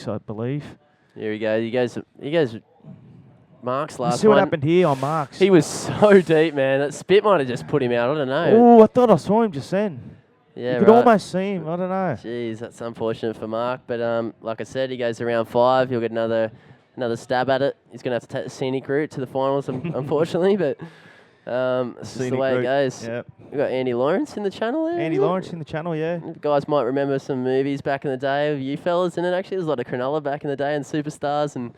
I believe. Here we go. You guys, Mark's last Let's see what one. happened here on Mark's. He was so deep, man. That spit might have just put him out. I don't know. Oh, I thought I saw him just then. Yeah, you could almost see him. I don't know. Jeez, that's unfortunate for Mark. But like I said, he goes to round 5. He'll get another stab at it. He's going to have to take the scenic route to the finals, unfortunately. But it's just the way it goes. Yep. We've got Andy Lawrence in the channel there. Andy Lawrence in the channel, yeah. You guys might remember some movies back in the day of you fellas in it, actually. There's a lot of Cronulla back in the day and Superstars and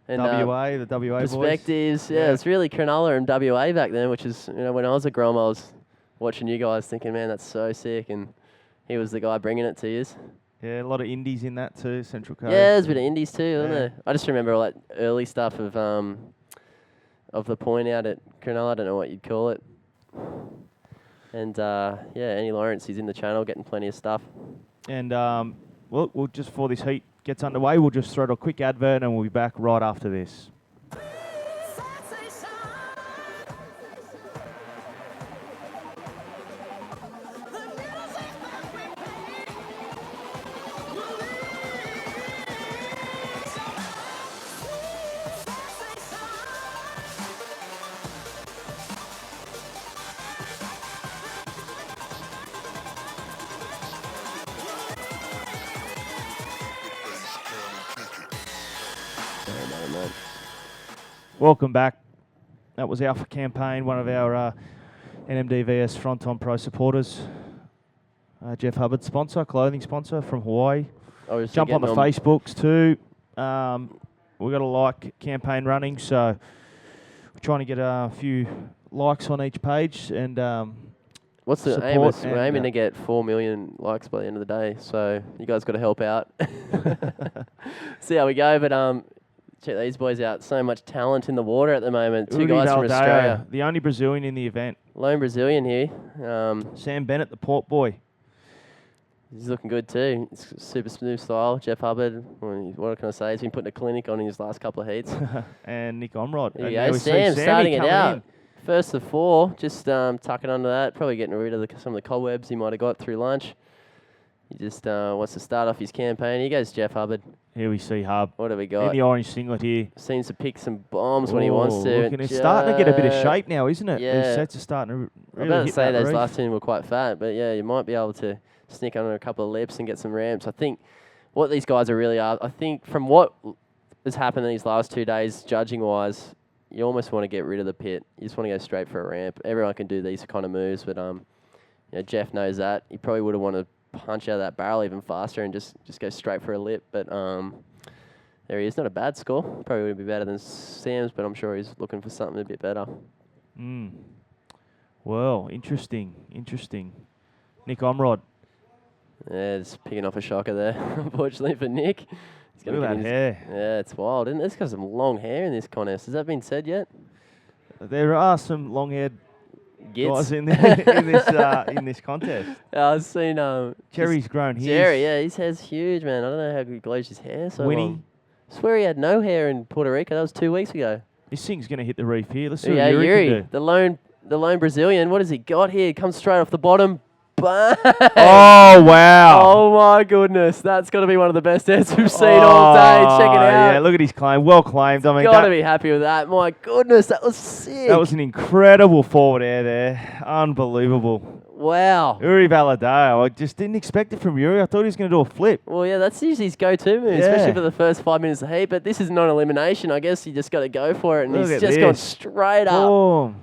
WA, the WA perspectives. boys. Yeah, it's really Cronulla and WA back then, which is, when I was a Grom, I was watching you guys thinking, man, that's so sick. And he was the guy bringing it to you. Yeah, a lot of indies in that too, Central Coast. Yeah, there's a bit of indies too, isn't there? I just remember all that early stuff of the point out at Cronulla. I don't know what you'd call it. And Andy Lawrence, he's in the channel getting plenty of stuff. And we'll just before this heat gets underway, we'll just throw a quick advert and we'll be back right after this. Welcome back. That was Alpha Campaign, one of our NMD vs Fronton Pro supporters. Jeff Hubbard sponsor, clothing sponsor from Hawaii. Jump on the Facebooks too. We've got a like campaign running, so we're trying to get a few likes on each page. And what's the aim? We're aiming to get 4 million likes by the end of the day, so you guys got to help out. See how we go, but check these boys out. So much talent in the water at the moment. Two guys from Australia. The only Brazilian in the event. Lone Brazilian here. Sam Bennett, the port boy. He's looking good too. It's super smooth style. Jeff Hubbard, what can I say? He's been putting a clinic on in his last couple of heats. And Nick Omrod. There you go. Sam starting it out. First of 4. Just tucking under that. Probably getting rid of some of the cobwebs he might have got through lunch. He just wants to start off his campaign. Here goes Jeff Hubbard. Here we see Hub. What have we got? In the orange singlet here. Seems to pick some bombs when he wants to. It's starting to get a bit of shape now, isn't it? Yeah. These sets are starting to really I'm about to hit say that those reef. last 2 were quite fat, but yeah, you might be able to sneak under a couple of lips and get some ramps. I think what these guys are really are, I think from what has happened in these last 2 days, judging-wise, you almost want to get rid of the pit. You just want to go straight for a ramp. Everyone can do these kind of moves, but Jeff knows that. He probably would have wanted to punch out of that barrel even faster and just go straight for a lip. But there he is. Not a bad score. Probably would be better than Sam's, but I'm sure he's looking for something a bit better. Well, interesting. Nick Omrod. Yeah, just picking off a shocker there, unfortunately for Nick. He's Look at that hair. Yeah, it's wild, isn't it? It's got some long hair in this contest. Has that been said yet? There are some long-haired guys in this contest. I've seen Jerry's grown his. Jerry, yeah, his hair's huge, man. I don't know how he grows his hair so Winnie. long. I swear he had no hair in Puerto Rico. That was 2 weeks ago. This thing's going to hit the reef here. Let's see Yeah, what Yuri can do. the lone Brazilian. What has he got here? Comes straight off the bottom. Bang! Oh, wow. Oh, my goodness. That's got to be one of the best heads we've seen all day. Check it out. Yeah, look at his claim. Well claimed. I mean, got to be happy with that. My goodness, that was sick. That was an incredible forward air there. Unbelievable. Wow. Yuri Valadao. I just didn't expect it from Yuri. I thought he was going to do a flip. Well, yeah, that's usually his go-to move, especially for the first 5 minutes of heat. But this is not elimination. I guess you just got to go for it. And he's just gone straight up. Boom.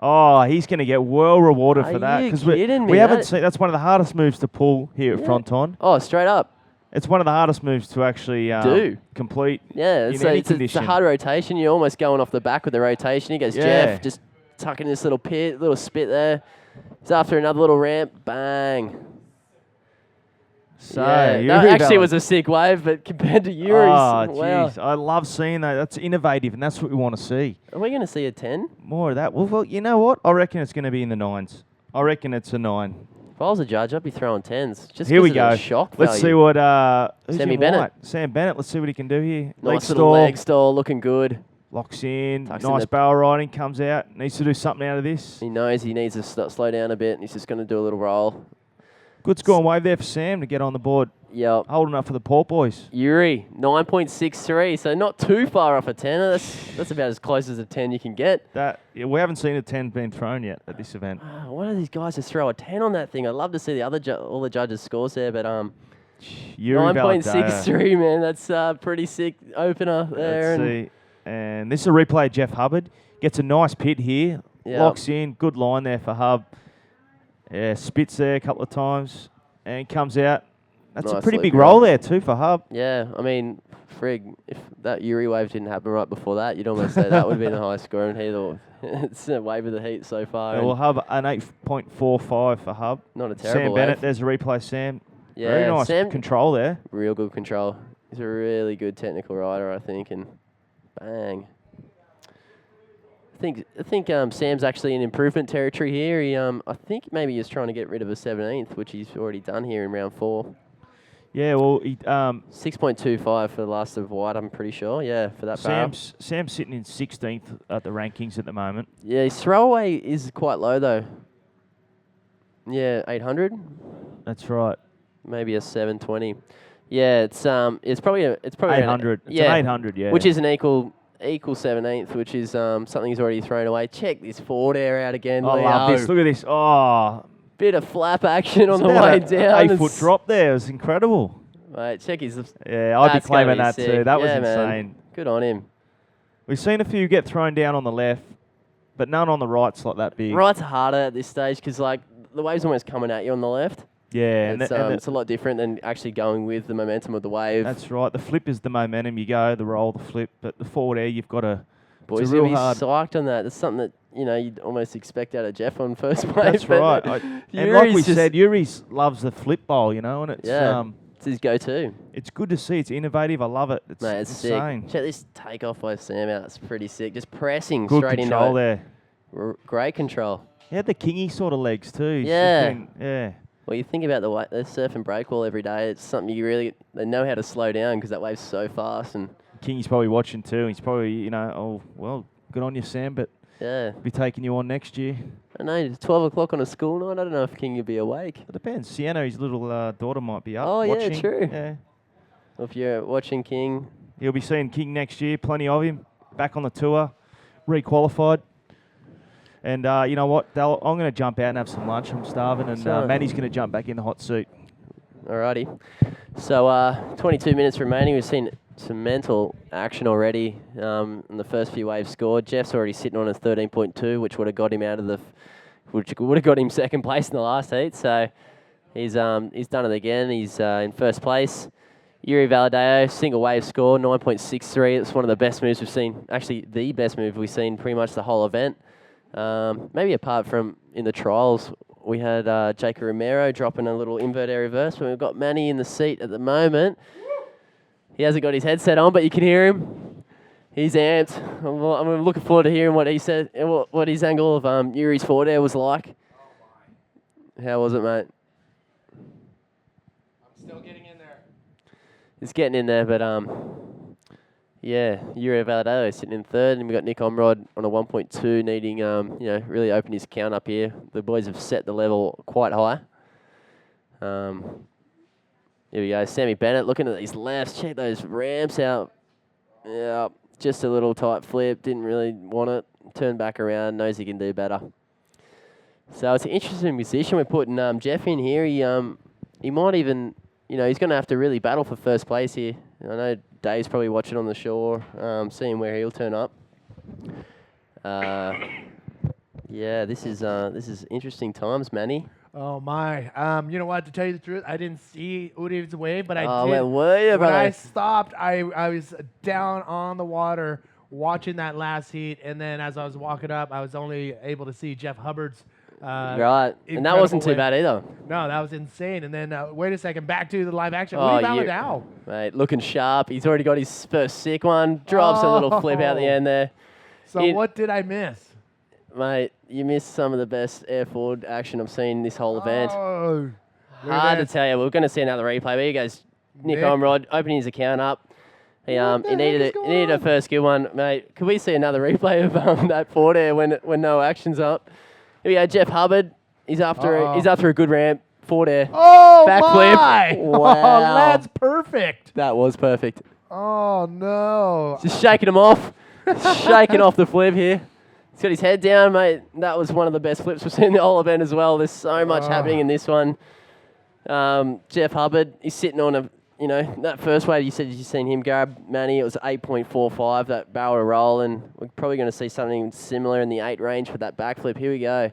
Oh, he's going to get well rewarded for that. Are you kidding me? We haven't seen. That's one of the hardest moves to pull here at Fronton. Oh, straight up. It's one of the hardest moves to actually complete. Yeah, in any condition. It's a hard rotation. You're almost going off the back with the rotation. He goes, Jeff, just tucking this little pit, little spit there. He's after another little ramp. Bang. So, that actually was a sick wave, but compared to Yuri's, wow. jeez. I love seeing that. That's innovative, and that's what we want to see. Are we going to see a 10? More of that. Well, you know what? I reckon it's going to be in the 9s. I reckon it's a 9. If I was a judge, I'd be throwing 10s. Just here we go. Shock Let's value. see what Sammy Bennett. Sam Bennett. Let's see what he can do here. Nice little leg stall, looking good. Locks in. Tucks nice in barrel riding. Comes out. Needs to do something out of this. He knows he needs to slow down a bit. He's just going to do a little roll. Good score and wave there for Sam to get on the board Yep. Holding up for the Port boys. Yuri, 9.63, so not too far off a 10. That's about as close as a 10 you can get. We haven't seen a 10 being thrown yet at this event. One of these guys just throw a 10 on that thing. I'd love to see the other all the judges' scores there, but 9.63, man, that's a pretty sick opener there. Let's see. And this is a replay of Jeff Hubbard. Gets a nice pit here. Yep. Locks in. Good line there for Hub. Yeah, spits there a couple of times and comes out. That's nice a pretty big loop, roll there too for Hub. Yeah, I mean, frig, if that Yuri wave didn't happen right before that, you'd almost say that would have been the highest score in heat. It's a wave of the heat so far. Yeah, well, Hub an 8.45 for Hub. Not a terrible Sam Bennett, wave. there's a replay, Sam. Yeah, very nice Sam, control there. Real good control. He's a really good technical rider, I think, and bang. I think Sam's actually in improvement territory here. He I think maybe he's trying to get rid of a 17th, which he's already done here in round 4. Yeah, well, he 6.25 for the last of white, I'm pretty sure. Yeah, for that barrel. Sam's sitting in 16th at the rankings at the moment. Yeah, his throwaway is quite low though. Yeah, 800. That's right. Maybe a 720. Yeah, it's probably 800. It's an 800, yeah. Which is an equal 17th, which is something he's already thrown away. Check this forward air out again. I love this. Look at this. Oh, bit of flap action on the way down. 8-foot drop there. It was incredible. Mate, check his. Yeah, I'd be claiming that sick. too. That was man. insane. Good on him. We've seen a few get thrown down on the left, but none on the right's like that big. Right's harder at this stage because like the wave's almost coming at you on the left. Yeah, it's a lot different than actually going with the momentum of the wave. That's right. The flip is the momentum. You go, the roll, the flip. But the forward air, you've got to. Boys, it's you'll real be hard. psyched on that. That's something that you'd almost expect out of Jeff on first wave. That's right. And like we said, Yuri loves the flip bowl, and it's it's his go-to. It's good to see. It's innovative. I love it. It's sick. insane. Check this takeoff by Sam out. It's pretty sick. Just pressing good straight into control it. there. Great control. He had the kingy sort of legs too. Yeah. Well, you think about the surf and break wall every day. It's something they know how to slow down because that wave's so fast. And Kingy's probably watching too. He's probably, oh, well, good on you, Sam, but yeah, be taking you on next year. I know, it's 12 o'clock on a school night. I don't know if King will be awake. It depends. Sienna, his little daughter, might be up watching. Yeah, true. Yeah. Well, if you're watching King. He'll be seeing King next year. Plenty of him. Back on the tour. Re-qualified. And you know what? I'm going to jump out and have some lunch. I'm starving. And Manny's going to jump back in the hot seat. Alrighty. So 22 minutes remaining. We've seen some mental action already in the first few waves scored. Jeff's already sitting on a 13.2, which would have got him which would have got him second place in the last heat. So he's done it again. He's in first place. Yuri Valadeo, single wave score, 9.63. It's one of the best moves we've seen. Actually, the best move we've seen pretty much the whole event. Maybe apart from in the trials, we had Jacob Romero dropping a little invert air reverse, but we've got Manny in the seat at the moment. He hasn't got his headset on, but you can hear him. He's amped. I'm looking forward to hearing what he said, what his angle of Yuri's forward air was like. How was it, mate? I'm still getting in there. It's getting in there, but yeah, Yuri Valadeo sitting in third, and we've got Nick Omrod on a 1.2, needing really open his count up here. The boys have set the level quite high. Here we go, Sammy Bennett looking at these lefts. Check those ramps out. Yeah, just a little tight flip. Didn't really want it. Turned back around. Knows he can do better. So it's an interesting position we're putting Jeff in here. He might even, he's going to have to really battle for first place here. I know Dave's probably watching on the shore, seeing where he'll turn up. Yeah, this is interesting times, Manny. Oh my! You know what? To tell you the truth, I didn't see Udiv's wave, but I did. Where were you, when brother? I stopped, I was down on the water watching that last heat, and then as I was walking up, I was only able to see Jeff Hubbard's. Right, and that wasn't too bad either. No, that was insane. And then wait a second, back to the live action. Oh, Udi Valadao. Mate, looking sharp. He's already got his first sick one. Drops a little flip out the end there. So what did I miss? Mate, you missed some of the best air forward action I've seen this whole event. Oh, hard to tell you. We're going to see another replay. There he goes, Nick Omrod, opening his account up. He needed a first good one, mate. Could we see another replay of that forward air when no action's up? Here we go, Jeff Hubbard. He's after a good ramp. forward air. Oh, Backflip. my. Wow. Oh, that's perfect. That was perfect. Oh, no. Just shaking him off. Shaking off the flip here. He's got his head down, mate. That was one of the best flips we've seen in the whole event as well. There's so much happening in this one. Jeff Hubbard, he's sitting on a, that first wave you said you've seen him grab, Manny, it was 8.45, that barrel to roll, and we're probably going to see something similar in the 8 range for that backflip. Here we go.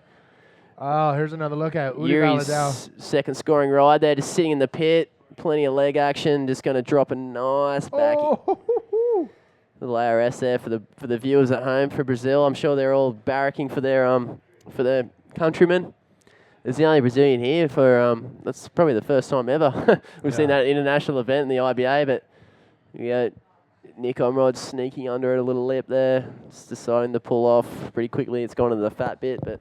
Oh, here's another look at Udi Yuri's Valadao. second scoring ride there, just sitting in the pit, plenty of leg action, just going to drop a nice back. Oh. Little ARS there for the viewers at home for Brazil. I'm sure they're all barracking for their countrymen. There's the only Brazilian here for that's probably the first time ever we've seen that international event in the IBA. But we got Nick Omrod sneaking under it a little lip there, just deciding to pull off pretty quickly. It's gone to the fat bit, but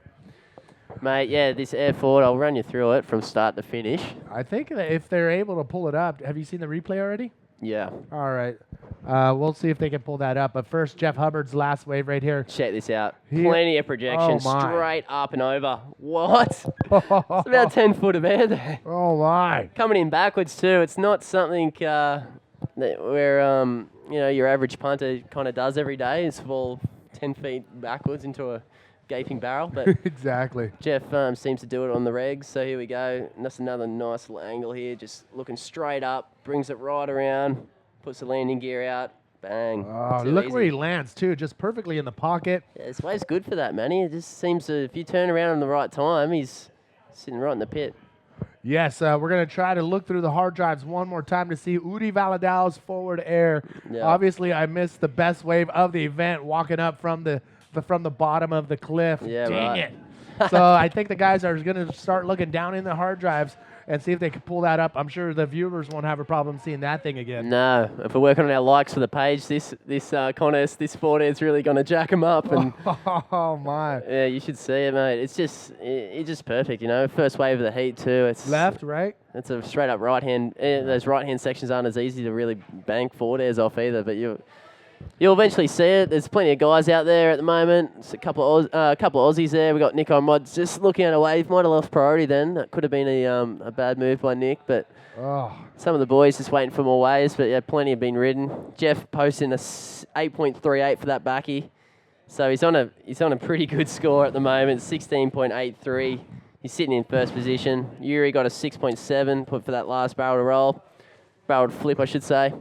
mate, yeah, this air forward, I'll run you through it from start to finish. I think that if they're able to pull it up, have you seen the replay already? Yeah. All right. We'll see if they can pull that up. But first, Jeff Hubbard's last wave right here. Check this out. Plenty of projection, straight up and over. What? It's about 10 foot of air there. Oh, my. Coming in backwards, too. It's not something that where, your average punter kind of does every day is fall 10 feet backwards into a gaping barrel. But exactly. Jeff seems to do it on the regs. So here we go. And that's another nice little angle here. Just looking straight up. Brings it right around. Puts the landing gear out. Bang. Oh, Too look easy. where he lands, too. Just perfectly in the pocket. Yeah, this wave's good for that, Manny. It just seems to, if you turn around in the right time, he's sitting right in the pit. Yes, we're going to try to look through the hard drives one more time to see Udi Valadao's forward air. Yeah. Obviously, I missed the best wave of the event, walking up from the bottom of the cliff. Yeah, Dang right. it. So I think the guys are going to start looking down in the hard drives and see if they can pull that up. I'm sure the viewers won't have a problem seeing that thing again. No, if we're working on our likes for the page, this contest, this sport is really going to jack them up. And oh, my. yeah, you should see it, mate. It's just perfect, First wave of the heat, too. It's Left, right? It's a straight up right hand. Those right hand sections aren't as easy to really bank forward airs off either, but you'll eventually see it. There's plenty of guys out there at the moment. It's a couple of Aussies there. We got Nick on mod just looking at a wave. Might have lost priority then. That could have been a bad move by Nick, but some of the boys just waiting for more waves. But yeah, plenty have been ridden. Jeff posting a 8.38 for that backy, so he's on a pretty good score at the moment. 16.83. He's sitting in first position. Yuri got a 6.7 put for that last barrel to flip, I should say.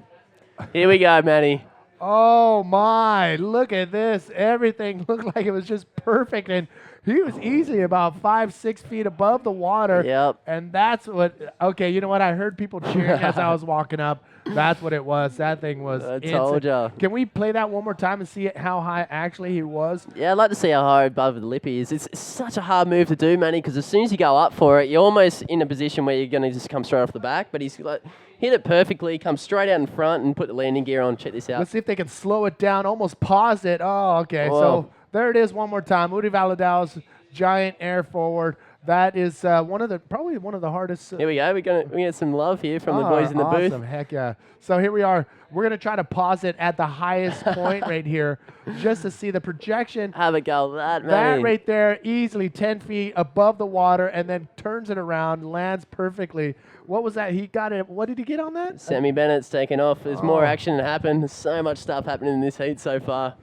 Here we go, Manny. Oh, my. Look at this. Everything looked like it was just perfect. And he was easily about 5-6 feet above the water. Yep. And that's what, okay, you know what? I heard people cheering as I was walking up. That's what it was. That thing was I told ya. Can we play that one more time and see how high actually he was? Yeah, I'd like to see how high above the lip he is. It's such a hard move to do, Manny, because as soon as you go up for it, you're almost in a position where you're going to just come straight off the back. But he's like, hit it perfectly, come straight out in front and put the landing gear on. Check this out. Let's see if they can slow it down, almost pause it. Oh, okay. Whoa. So there it is one more time. Udi Valadao's giant air forward. That is probably one of the hardest. Here we go. We get some love here from the boys in the booth. Awesome. Heck yeah. So here we are. We're going to try to pause it at the highest point right here just to see the projection. Have a go at that, man. That right there, easily 10 feet above the water, and then turns it around, lands perfectly. What was that? He got it. What did he get on that? Sammy Bennett's taken off. There's more action that happened. There's so much stuff happening in this heat so far.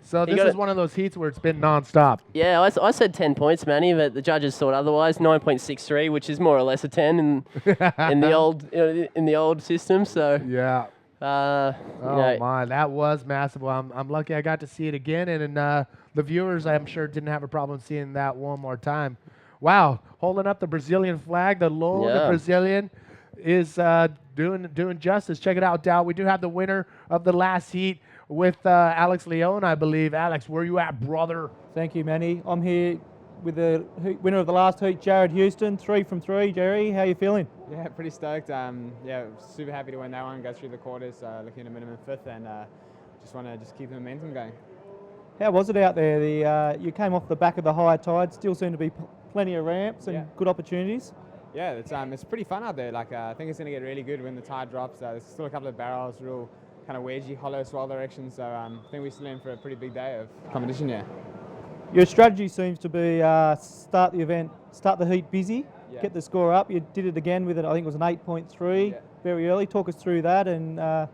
So this is one of those heats where it's been nonstop. Yeah, I said 10 points, Manny, but the judges thought otherwise. 9.63, which is more or less a 10 in the old system. So yeah. Oh my, that was massive. I'm lucky I got to see it again, and the viewers, I'm sure, didn't have a problem seeing that one more time. Wow, holding up the Brazilian flag, the Brazilian is doing justice. Check it out, Dow. We do have the winner of the last heat with Alex Leone, I believe. Alex, where you at, brother? Thank you, Manny. I'm here with the winner of the last heat, Jared Houston. 3 from 3. Jerry, how you feeling? Yeah, pretty stoked. Yeah, super happy to win that one, go through the quarters, looking at a minimum 5th, and just want to keep the momentum going. How was it out there? You came off the back of the high tide. Still seem to be plenty of ramps and good opportunities. Yeah, it's pretty fun out there. Like I think it's going to get really good when the tide drops. There's still a couple of barrels, real kind of wedgy, hollow swell direction. So I think we're still in for a pretty big day of competition. Yeah. Your strategy seems to be start the heat busy get the score up. You did it again with it. I think it was an 8.3 very early. Talk us through that, and I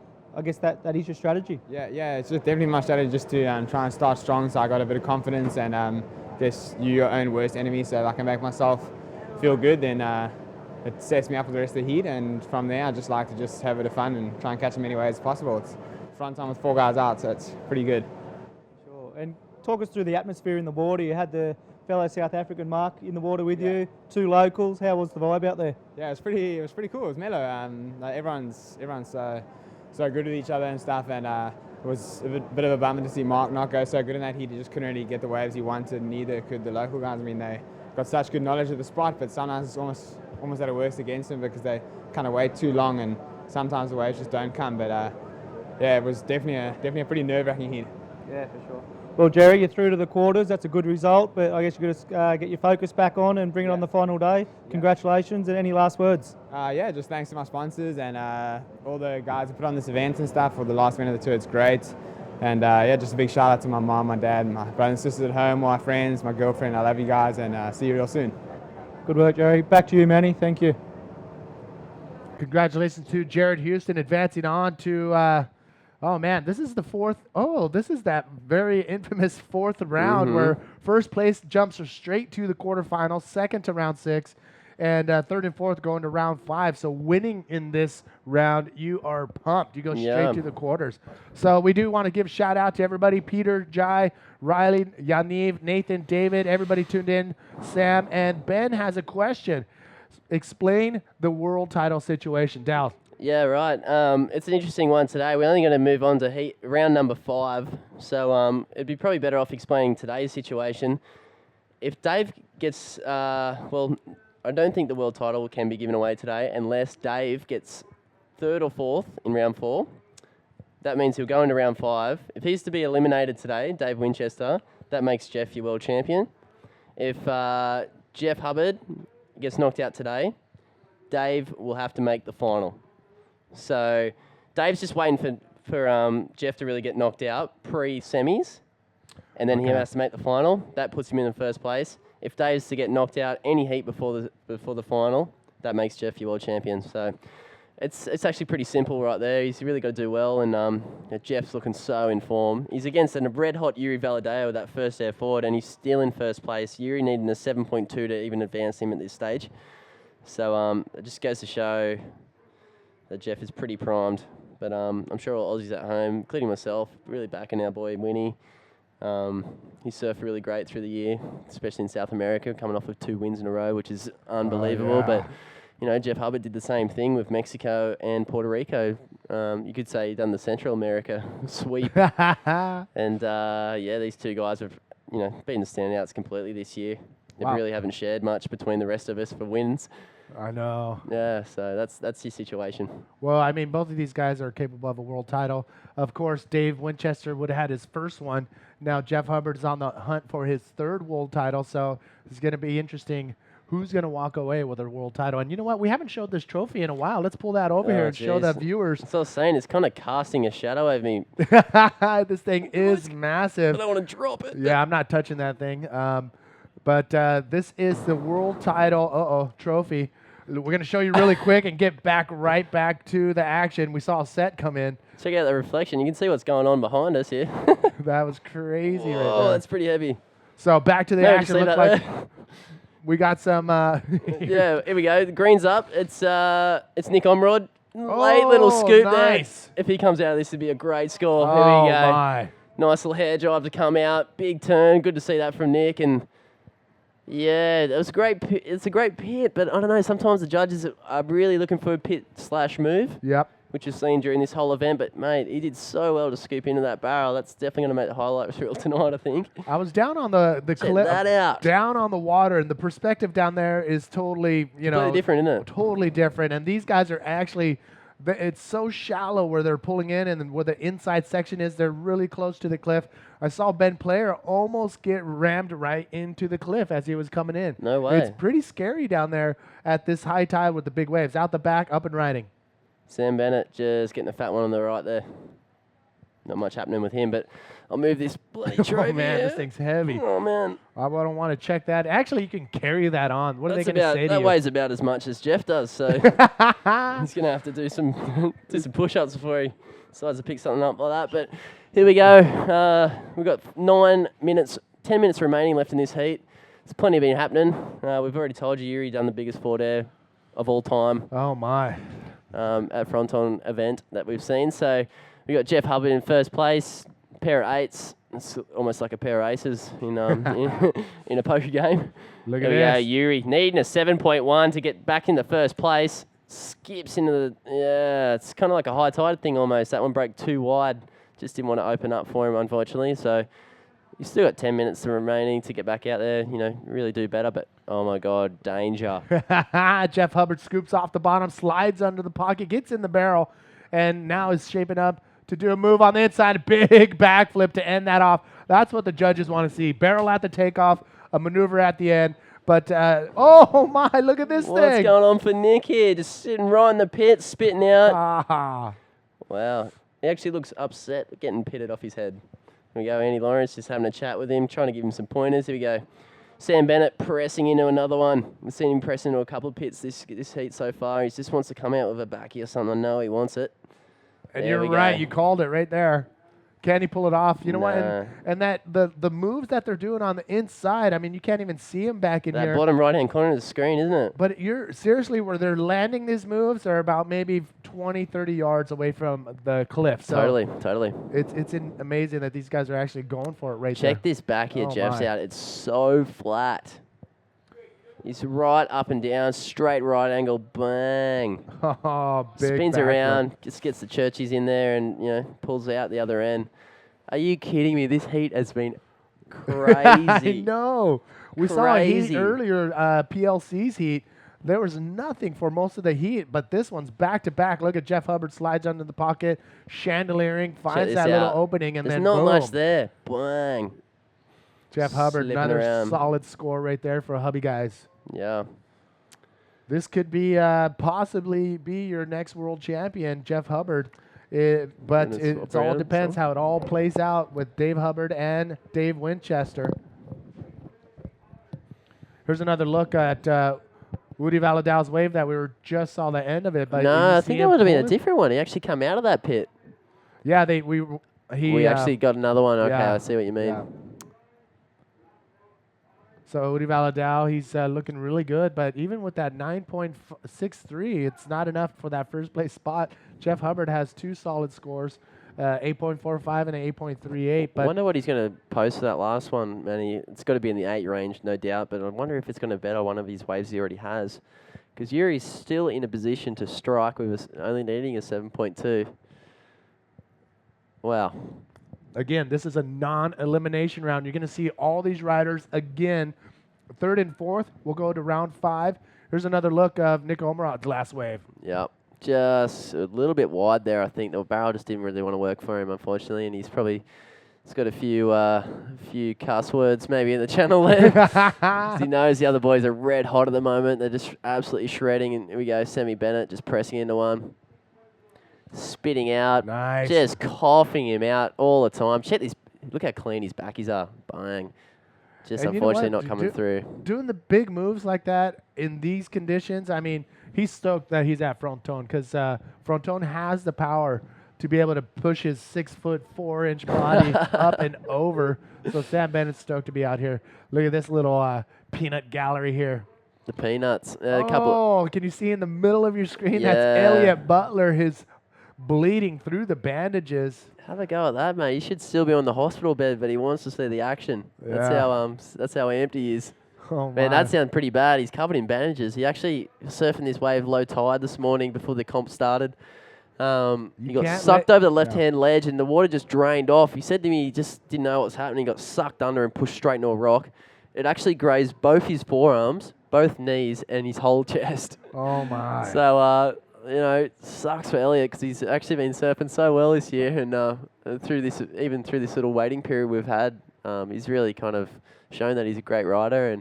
guess that is your strategy. Yeah, it's just definitely my strategy just to try and start strong, so I got a bit of confidence, and guess you're your own worst enemy, so if I can make myself feel good, then it sets me up for the rest of the heat, and from there I just like to just have a bit of fun and try and catch them any way as possible. It's Fronton with 4 guys out, so it's pretty good. Sure. And talk us through the atmosphere in the water. You had the fellow South African Mark in the water with you, 2 locals. How was the vibe out there? Yeah, it was pretty cool. It was mellow. Like everyone's so good with each other and stuff, and it was a bit of a bummer to see Mark not go so good in that heat. He just couldn't really get the waves he wanted, neither could the local guys. I mean, they got such good knowledge of the spot, but sometimes it's almost that it works against them because they kind of wait too long, and sometimes the waves just don't come. But yeah, it was definitely a pretty nerve-wracking heat. Yeah, for sure. Well, Jerry, you're through to the quarters. That's a good result, but I guess you've got to get your focus back on and bring it on the final day. Congratulations, and any last words? Yeah, just thanks to my sponsors and all the guys who put on this event and stuff for the last minute of the tour. It's great. And yeah, just a big shout out to my mom, my dad, my brothers and sisters at home, my friends, my girlfriend. I love you guys, and see you real soon. Good work, Jerry. Back to you, Manny. Thank you. Congratulations to Jared Houston advancing on to, oh man, this is the fourth. Oh, this is that very infamous 4th round where first place jumps straight to the quarterfinals, second to round 6, and third and fourth going to round 5. So winning in this round, you are pumped. You go straight to the quarters. So we do want to give a shout out to everybody: Peter, Jai, Riley, Yaniv, Nathan, David, everybody tuned in, Sam, and Ben has a question. Explain the world title situation. Dal. Yeah, right. It's an interesting one today. We're only going to move on to round number 5. So it'd be probably better off explaining today's situation. If Dave gets, well, I don't think the world title can be given away today unless Dave gets 3rd or 4th in round 4. That means he'll go into round 5. If he's to be eliminated today, Dave Winchester, that makes Jeff your world champion. If Jeff Hubbard gets knocked out today, Dave will have to make the final. So Dave's just waiting for Jeff to really get knocked out pre-semis, and then he has to make the final. That puts him in the first place. If Dave's to get knocked out any heat before the final, that makes Jeff your world champion. So it's actually pretty simple right there. He's really got to do well, and Jeff's looking so in form. He's against a red-hot Yuri Valadeo with that first air forward, and he's still in first place. Yuri needing a 7.2 to even advance him at this stage. So it just goes to show that Jeff is pretty primed. But I'm sure all Aussies at home, including myself, really backing our boy Winnie. He surfed really great through the year, especially in South America, coming off of 2 wins in a row, which is unbelievable. Oh, yeah. But you know, Jeff Hubbard did the same thing with Mexico and Puerto Rico. You could say he done the Central America sweep. And yeah, these 2 guys have been the standouts completely this year. They really haven't shared much between the rest of us for wins. I know. Yeah, so that's your situation. Well, I mean, both of these guys are capable of a world title. Of course, Dave Winchester would have had his first one. Now Jeff Hubbard's on the hunt for his 3rd world title, so it's going to be interesting who's going to walk away with a world title. And you know what? We haven't showed this trophy in a while. Let's pull that over here and show the viewers. That's what I was saying. It's kind of casting a shadow over me. This thing is massive. I don't want to drop it. Yeah, I'm not touching that thing. But this is the world title trophy. We're going to show you really quick and get right back to the action. We saw a set come in. Check out the reflection. You can see what's going on behind us here. That was crazy right Oh, there. that's pretty heavy. So back to the action. Looks like we got some... yeah, here we go. The green's up. It's Nick Omrod. Late little scoop there. If he comes out, this would be a great score. Here we go. My. Nice little hair drive to come out. Big turn. Good to see that from Nick. And yeah, it was great. It's a great pit, but I don't know. Sometimes the judges are really looking for a pit/move. Yep. Which is seen during this whole event. But mate, he did so well to scoop into that barrel. That's definitely going to make the highlight reel tonight, I think. I was down on the cliff. Check that out. Down on the water, and the perspective down there is totally, Completely different, isn't it? Totally different. And these guys are actually, it's so shallow where they're pulling in, and where the inside section is, they're really close to the cliff. I saw Ben Player almost get rammed right into the cliff as he was coming in. No way. It's pretty scary down there at this high tide with the big waves. Out the back, up and riding. Sam Bennett just getting a fat one on the right there. not much happening with him. But I'll move this bloody trophy. Oh, man, here. this thing's heavy. Oh, man. I don't want to check that. Actually, you can carry that on. What are they going to say to you? That weighs about as much as Jeff does, so he's going to have to do some push-ups before he decides to pick something up like that. But here we go. We've got 10 minutes remaining left in this heat. There's plenty been happening. We've already told you Yuri done the biggest forward air of all time. Oh, my. At Fronton event that we've seen. So we got Jeff Hubbard in first place, pair of 8s. It's almost like a pair of aces in in a poker game. Look at this. this. Yuri needing a 7.1 to get back into first place. Skips into the it's kind of like a high tide thing almost. That one broke too wide. Just didn't want to open up for him, unfortunately. So you still got 10 minutes remaining to get back out there. Really do better. But oh my God, danger! Jeff Hubbard scoops off the bottom, slides under the pocket, gets in the barrel, and now is shaping up to do a move on the inside, a big backflip to end that off. That's what the judges want to see. Barrel at the takeoff, a maneuver at the end. But, oh my, look at this thing. What's going on for Nick here? Just sitting right in the pit, spitting out. Wow. He actually looks upset getting pitted off his head. Here we go, Andy Lawrence just having a chat with him, trying to give him some pointers. Here we go. Sam Bennett pressing into another one. We've seen him press into a couple of pits this heat so far. He just wants to come out with a backy or something. No, he wants it. And you're right. You called it right there. Can he pull it off? You know what? And that the moves that they're doing on the inside, I mean, you can't even see him back in here. That bottom right-hand corner of the screen, isn't it? But seriously, where they're landing these moves are about maybe 20, 30 yards away from the cliff. So Totally. It's amazing that these guys are actually going for it right there. Check this back here, Jeff's out. It's so flat. He's right up and down, straight right angle, bang. Oh, big spins around, just gets the churchies in there and, pulls out the other end. Are you kidding me? This heat has been crazy. I know. We saw a heat earlier, PLC's heat. There was nothing for most of the heat, but this one's back-to-back. Look at Jeff Hubbard slides under the pocket, chandeliering, finds that little opening, and There's then not boom. much there. Bang. Jeff Hubbard, Slipping another around. solid score right there for Hubby guys. Yeah. This could be possibly be your next world champion, Jeff Hubbard. But it all depends how it all plays out with Dave Hubbard and Dave Winchester. Here's another look at Woody Valadau's wave that we just saw the end of it. But no, I think that would have been a different one. He actually come out of that pit. Yeah, we actually got another one. Okay, I see what you mean. Yeah. So Woody Valadao, he's looking really good, but even with that 9.63, it's not enough for that first place spot. Jeff Hubbard has 2 solid scores, 8.45 and an 8.38. I wonder what he's going to post for that last one, man. It's got to be in the 8 range, no doubt, but I wonder if it's going to better one of his waves he already has. Because Yuri's still in a position to strike with only needing a 7.2. Wow. Again, this is a non-elimination round. You're going to see all these riders again. 3rd and 4th, we'll go to round 5. Here's another look of Nick Omerod's last wave. Yep. Just a little bit wide there, I think. The barrel just didn't really want to work for him, unfortunately, and he's got a few cuss words maybe in the channel there. He knows the other boys are red hot at the moment. They're just absolutely shredding, and here we go, Sammy Bennett just pressing into one. Spitting out, nice. Just coughing him out all the time. Check this, look how clean his backies are. Bang. Just and unfortunately not coming through. Doing the big moves like that in these conditions, I mean, he's stoked that he's at Fronton because Fronton has the power to be able to push his 6'4" body up and over. So Sam Bennett's stoked to be out here. Look at this little peanut gallery here. The peanuts. Can you see in the middle of your screen? Yeah. That's Elliot Butler, his bleeding through the bandages. Have a go at that, mate. He should still be on the hospital bed, but he wants to see the action. Yeah. That's how empty he is. Oh, man, that sounds pretty bad. He's covered in bandages. He actually surfing this wave low tide this morning before the comp started. He got sucked over the left-hand ledge, and the water just drained off. He said to me he just didn't know what was happening. He got sucked under and pushed straight into a rock. It actually grazed both his forearms, both knees, and his whole chest. Oh, my. So, it sucks for Elliot because he's actually been surfing so well this year, and through this little waiting period we've had, he's really kind of shown that he's a great rider,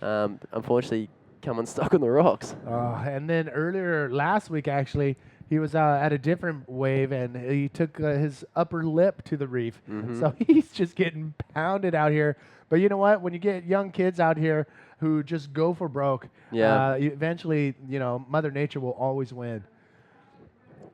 and unfortunately come unstuck on the rocks. And then earlier last week, actually, he was at a different wave, and he took his upper lip to the reef. Mm-hmm. So he's just getting pounded out here. But you know what? When you get young kids out here who just go for broke, eventually, Mother Nature will always win.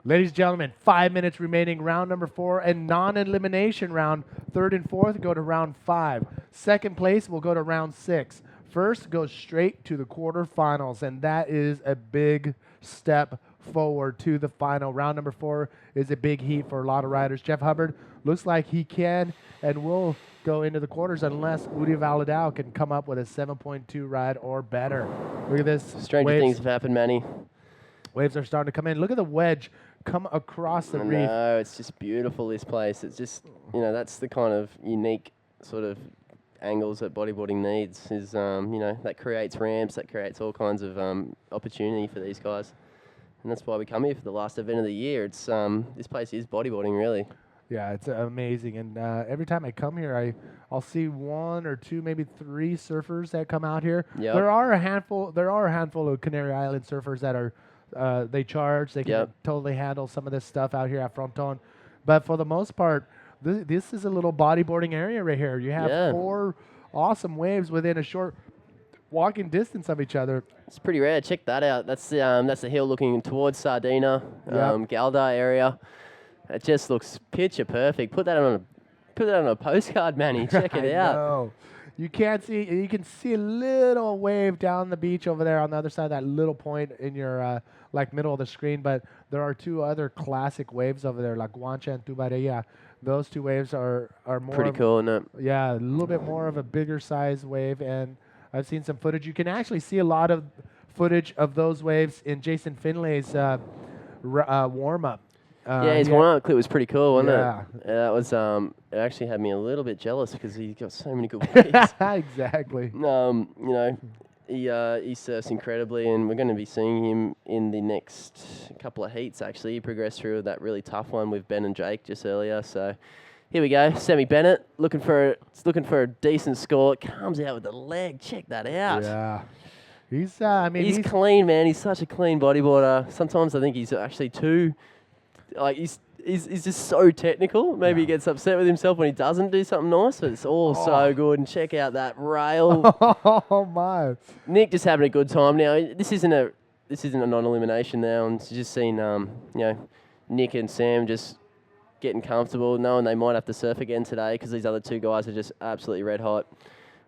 Ladies and gentlemen, 5 minutes remaining, round number 4, and non-elimination round. 3rd and 4th go to round 5. Second place will go to round 6. First goes straight to the quarterfinals, and that is a big step forward to the final. Round number 4 is a big heat for a lot of riders. Jeff Hubbard looks like he can and will go into the quarters unless Udi Valadao can come up with a 7.2 ride or better. Look at this. Stranger things have happened, Manny. Waves are starting to come in. Look at the wedge come across the reef. No, it's just beautiful, this place. It's just, that's the kind of unique sort of angles that bodyboarding needs is, that creates ramps, that creates all kinds of opportunity for these guys. And that's why we come here for the last event of the year. It's this place is bodyboarding, really. Yeah, it's amazing. And every time I come here, I'll see 1 or 2, maybe 3 surfers that come out here. Yep. There are a handful of Canary Island surfers that are they charge. They can totally handle some of this stuff out here at Fronton. But for the most part, this is a little bodyboarding area right here. You have 4 awesome waves within a short walking distance of each other. It's pretty rare. Check that out. That's the hill looking towards Sardina, Galdar area. It just looks picture perfect. Put that on a postcard, Manny. Check it out. Know. You can see a little wave down the beach over there on the other side, that little point in your middle of the screen. But there are 2 other classic waves over there, like Guancha and Tubareya. Those 2 waves are more pretty cool, isn't it? Yeah, a little bit more of a bigger size wave, and I've seen some footage. You can actually see a lot of footage of those waves in Jason Finlay's warm up. His warm-up clip was pretty cool, wasn't it? That was it actually had me a little bit jealous because he got so many good waves. Exactly. He surfs incredibly, and we're going to be seeing him in the next couple of heats. Actually, he progressed through that really tough one with Ben and Jake just earlier. So here we go, Sammy Bennett looking for a decent score. Comes out with the leg. Check that out. Yeah. He's clean, man. He's such a clean bodyboarder. Sometimes I think he's actually too. He's just so technical. Maybe he gets upset with himself when he doesn't do something nice, but it's all so good. And check out that rail. Oh my! Nick just having a good time now. This isn't a non-elimination now, and just seen Nick and Sam just getting comfortable, knowing they might have to surf again today because these other 2 guys are just absolutely red hot.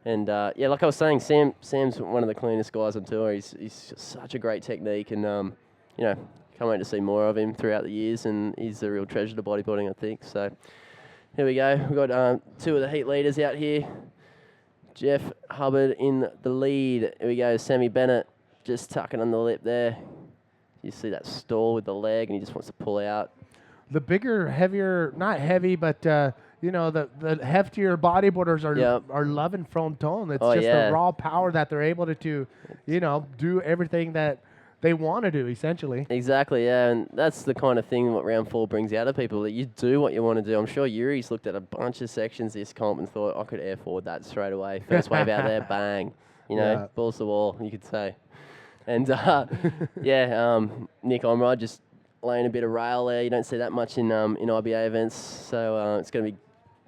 And like I was saying, Sam's one of the cleanest guys on tour. He's such a great technique, and can't wait to see more of him throughout the years, and he's a real treasure to bodyboarding, I think. So here we go. We've got 2 of the heat leaders out here. Jeff Hubbard in the lead. Here we go. Sammy Bennett just tucking on the lip there. You see that stall with the leg, and he just wants to pull out. The bigger, heavier, not heavy, but the heftier bodyboarders are loving Fronton. It's the raw power that they're able to do everything that they want to do, essentially. Exactly, yeah, and that's the kind of thing what round 4 brings out of people, that you do what you want to do. I'm sure Yuri's looked at a bunch of sections this comp and thought, I could air forward that straight away. First wave out there, bang. Balls to the wall, you could say. And, Nick Omrod just laying a bit of rail there. You don't see that much in IBA events, so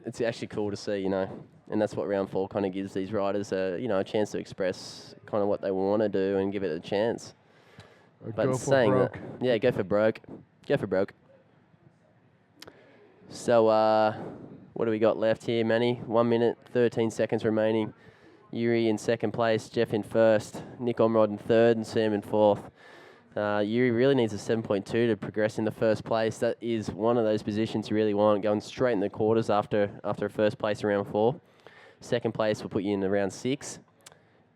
it's actually cool to see, and that's what round 4 kind of gives these riders a chance to express kind of what they want to do and give it a chance. But go saying for broke. that, go for broke. Go for broke. So, what do we got left here, Manny? 1 minute, 13 seconds remaining. Yuri in 2nd place, Jeff in 1st, Nick Omrod in 3rd, and Sam in 4th. Yuri really needs a 7.2 to progress in the 1st place. That is one of those positions you really want, going straight in the quarters after a 1st place in round 4. 2nd place will put you in the round 6,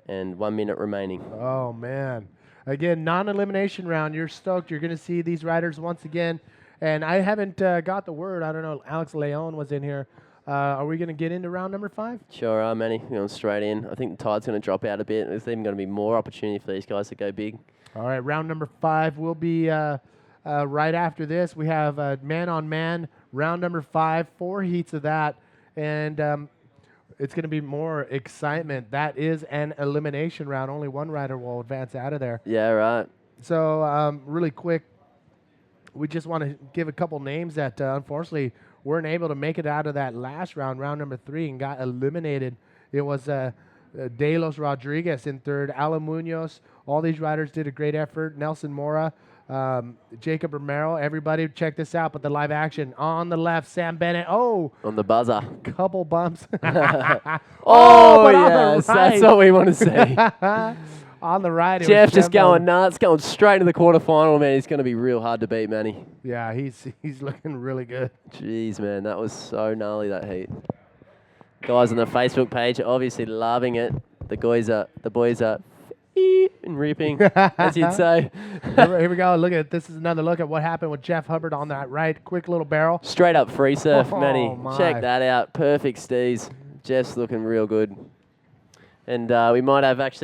and 1 minute remaining. Oh, man. Again, non-elimination round. You're stoked. You're going to see these riders once again. And I haven't got the word. I don't know. Alex Leon was in here. Are we going to get into round number 5? Sure are, Manny. Going straight in. I think the tide's going to drop out a bit. There's even going to be more opportunity for these guys to go big. All right, round number 5 will be right after this. We have man-on-man, round number 5, 4 heats of that. And it's going to be more excitement. That is an elimination round. Only one rider will advance out of there. Yeah, right. So really quick, we just want to give a couple names that unfortunately weren't able to make it out of that last round, round number 3, and got eliminated. It was De Los Rodriguez in third, Alan Munoz. All these riders did a great effort. Nelson Mora, Jacob Romero. Everybody check this out. But the live action on the left, Sam Bennett. Oh, on the buzzer. Couple bumps. Oh, but yes, on the right. that's what we want to see. On the right, it Jeff was just Jumbo. going nuts, going straight to the quarterfinal, man. He's going to be real hard to beat, Manny. Yeah, he's looking really good. Jeez, man, that was so gnarly, that heat. Guys on the Facebook page are obviously loving it. The boys are and ripping, as you'd say. Here we go. Look at this. Is another look at what happened with Jeff Hubbard on that right. Quick little barrel. Straight up free surf, Manny. My. Check that out. Perfect steez. Jeff's looking real good. And we might have actually